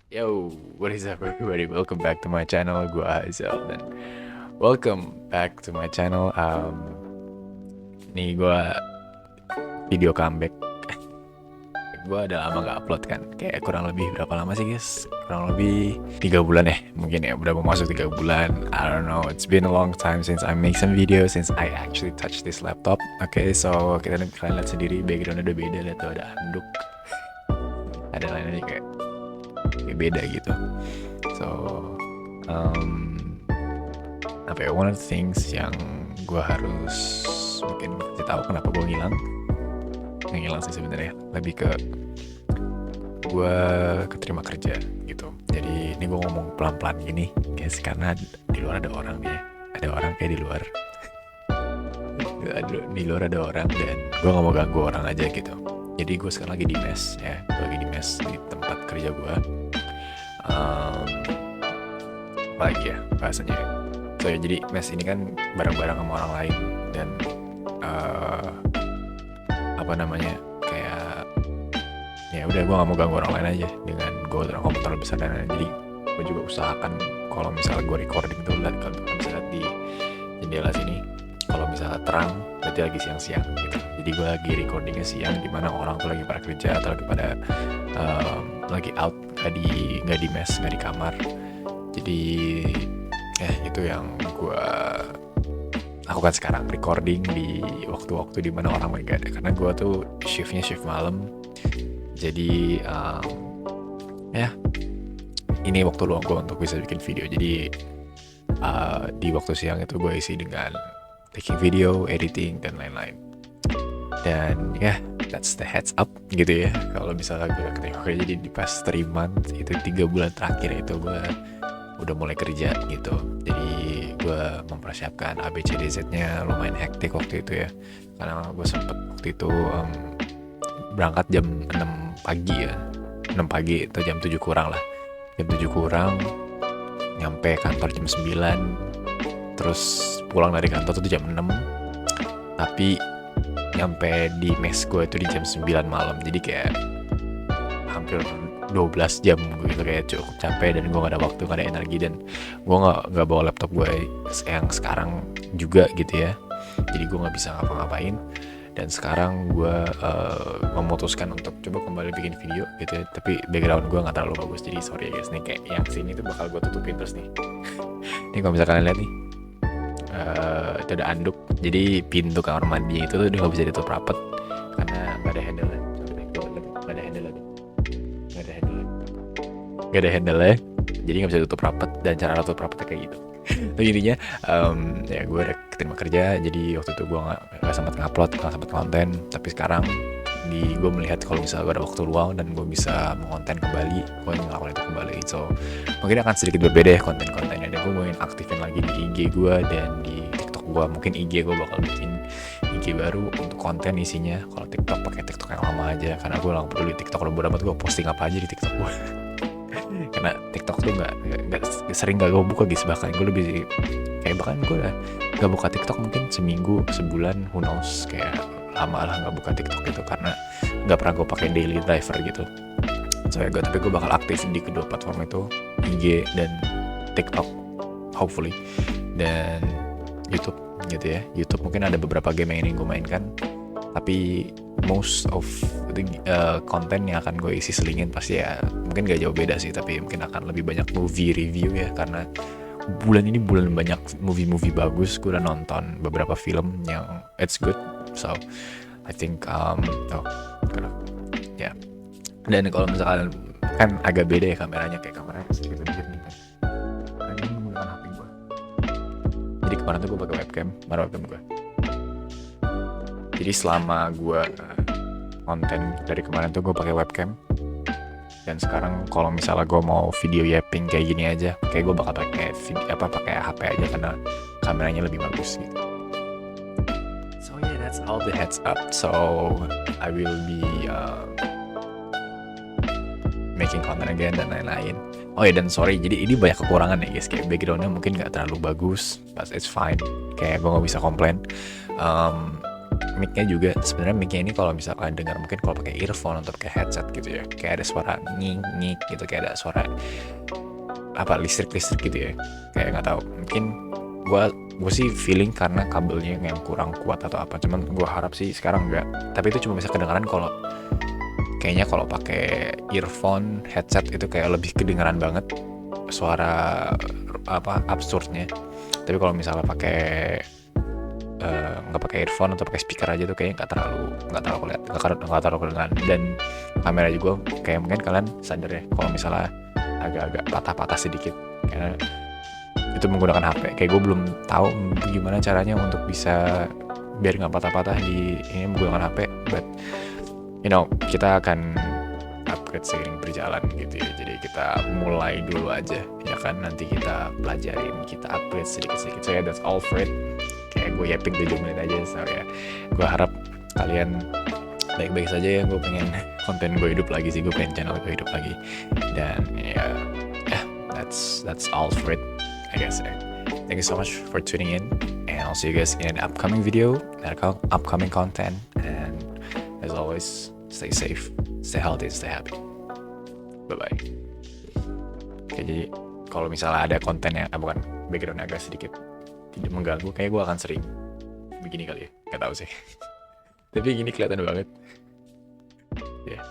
Yo, what is up everybody? Welcome back to my channel. Gua Hazel dan welcome back to my channel. Nih gua video comeback. Gua udah lama gak upload kan. Kayak kurang lebih berapa lama sih guys? Kurang lebih 3 bulan ya. Mungkin ya udah mau masuk 3 bulan. I don't know. It's been a long time since I make some videos, since I actually touch this laptop. Okay, so kalian lihat sendiri backgroundnya udah beda. Lihat tuh ada handuk. Ada lainnya kayak beda gitu. So apa ya, one of the things yang gue harus mungkin kasih tahu kenapa gue ngilang sih sebenarnya, lebih ke gue keterima kerja gitu. Jadi ini gue ngomong pelan-pelan gini guys, karena di luar ada orang nih, ada orang kayak di luar di luar ada orang dan gue nggak mau ganggu orang aja gitu. Jadi gue sekarang lagi di mes ya, gue lagi di mes di tempat kerja gue. Apalagi ya bahasanya. So ya, jadi mes ini kan bareng-bareng sama orang lain dan apa namanya, kayak ya udah gue nggak mau ganggu orang lain aja dengan gue terang komputer besar dan lain-lain. Jadi gue juga usahakan kalau misalnya gue recording tuh lihat, kalau bisa lihat di jendela sini, kalau misalnya terang berarti lagi siang-siang gitu. Jadi gue lagi recordingnya siang, dimana orang tuh lagi pada kerja atau lagi pada lagi out, nggak di mes, nggak di kamar. Jadi itu yang gue lakukan sekarang, recording di waktu-waktu dimana orang lagi gak ada, karena gue tuh shift malam. Jadi ini waktu luang gue untuk bisa bikin video. Jadi di waktu siang itu gue isi dengan taking video, editing dan lain-lain. Dan that's the heads up gitu ya. Kalau misalnya gue ketika jadi di past 3 months itu 3 bulan terakhir itu gue udah mulai kerja gitu. Jadi gue mempersiapkan ABCDZ-nya lumayan hektik waktu itu ya, karena gue sempet waktu itu berangkat jam 6 pagi ya, 6 pagi atau jam 7 kurang lah, jam 7 kurang nyampe kantor jam 9, terus pulang dari kantor tuh jam 6, tapi nyampe di mes gue itu di jam 9 malam. Jadi kayak hampir 12 jam gitu, kayak cukup capek dan gue gak ada waktu, gak ada energi, dan gue gak bawa laptop gue yang sekarang juga gitu ya. Jadi gue gak bisa ngapa-ngapain, dan sekarang gue memutuskan untuk coba kembali bikin video gitu ya. Tapi background gue gak terlalu bagus, jadi sorry ya guys. Nih kayak yang sini tuh bakal gue tutupin terus nih. Nih kalau misalkan kalian lihat nih, itu ada anduk. Jadi pintu kamar mandi itu tuh gak bisa ditutup rapet karena gak ada handle. Gak ada handle ya, jadi nggak bisa tutup rapat, dan cara tutup rapatnya kayak gitu. Tapi intinya ya gue udah keterima kerja. Jadi waktu itu gue nggak sempat ngupload, nggak sempat konten. Tapi sekarang gue melihat kalau misalnya gue ada waktu luang dan gue bisa mengonten kembali, gue ngelakuin itu kembali. So mungkin akan sedikit berbeda ya konten-kontennya, dan gue mungkin aktifin lagi di IG gue dan di TikTok gue. Mungkin IG gue bakal bikin IG baru untuk konten isinya. Kalau TikTok pakai TikTok yang lama aja, karena gue nggak peduli TikTok. Udah bodo amat gue posting apa aja di TikTok gue. Karena TikTok tuh sering gak gue buka guys. Bahkan gue lebih kayak, bahkan gue gak buka TikTok mungkin seminggu, sebulan, who knows. Kayak lama lah gak buka TikTok gitu, karena gak pernah gue pakai daily driver gitu. So tapi gue bakal aktif di kedua platform itu, IG dan TikTok hopefully, dan YouTube gitu ya. YouTube mungkin ada beberapa game yang ingin gue mainkan, tapi most of the konten yang akan gue isi selingin pasti ya mungkin gak jauh beda sih, tapi mungkin akan lebih banyak movie review ya, karena bulan ini bulan banyak movie bagus. Gue udah nonton beberapa film yang it's good, so I think dan kalau misalkan kan agak beda ya kameranya, kayak kameranya sedikit lebih jernih kan, karena ini menggunakan HP gue. Jadi kemarin tuh gue pakai webcam gue. Jadi selama gue konten dari kemarin tuh gue pakai webcam, dan sekarang kalau misalnya gue mau video yapping kayak gini aja, kayak gue bakal pakai HP aja karena kameranya lebih bagus gitu. So that's all the heads up. So I will be making content again dan lain-lain. Oh ya, dan sorry, jadi ini banyak kekurangan ya guys. Kayak backgroundnya mungkin gak terlalu bagus, but it's fine. Kayak gue gak bisa komplain. mic-nya juga sebenarnya mic-nya ini kalau misalkan dengar mungkin kalau pakai earphone atau pakai headset gitu ya, kayak ada suara nging gitu, kayak ada suara apa listrik gitu ya, kayak nggak tahu, mungkin gue sih feeling karena kabelnya yang kurang kuat atau apa, cuman gue harap sih sekarang enggak, tapi itu cuma bisa kedengaran kalau kayaknya kalau pakai earphone headset itu kayak lebih kedengaran banget suara apa absurdnya. Tapi kalau misalnya pakai nggak pakai earphone atau pakai speaker aja tuh kayaknya nggak terlalu kedengaran. Dan kamera juga kayak mungkin kalian sadar ya kalau misalnya agak-agak patah-patah sedikit karena itu menggunakan HP. Kayak gue belum tahu gimana caranya untuk bisa biar nggak patah-patah di ini menggunakan HP, but kita akan upgrade seiring berjalan gitu ya. Jadi kita mulai dulu aja ya kan, nanti kita pelajarin, kita upgrade sedikit-sedikit. So yeah, that's all for it. Kayak gue yapping 7 menit aja. So ya, gue harap kalian baik-baik saja ya. Gue pengen konten gue hidup lagi sih, gue pengen channel gue hidup lagi. Dan ya, that's all for it, I guess. Thank you so much for tuning in, and I'll see you guys in an upcoming video, upcoming content, and as always, stay safe, stay healthy, stay happy. Bye-bye. Oke, jadi kalau misalnya ada konten yang bukan background agak sedikit tidak mengganggu, kayak gue akan sering begini kali ya, nggak tahu sih. Tapi gini kelihatan banget. Ya. Yeah.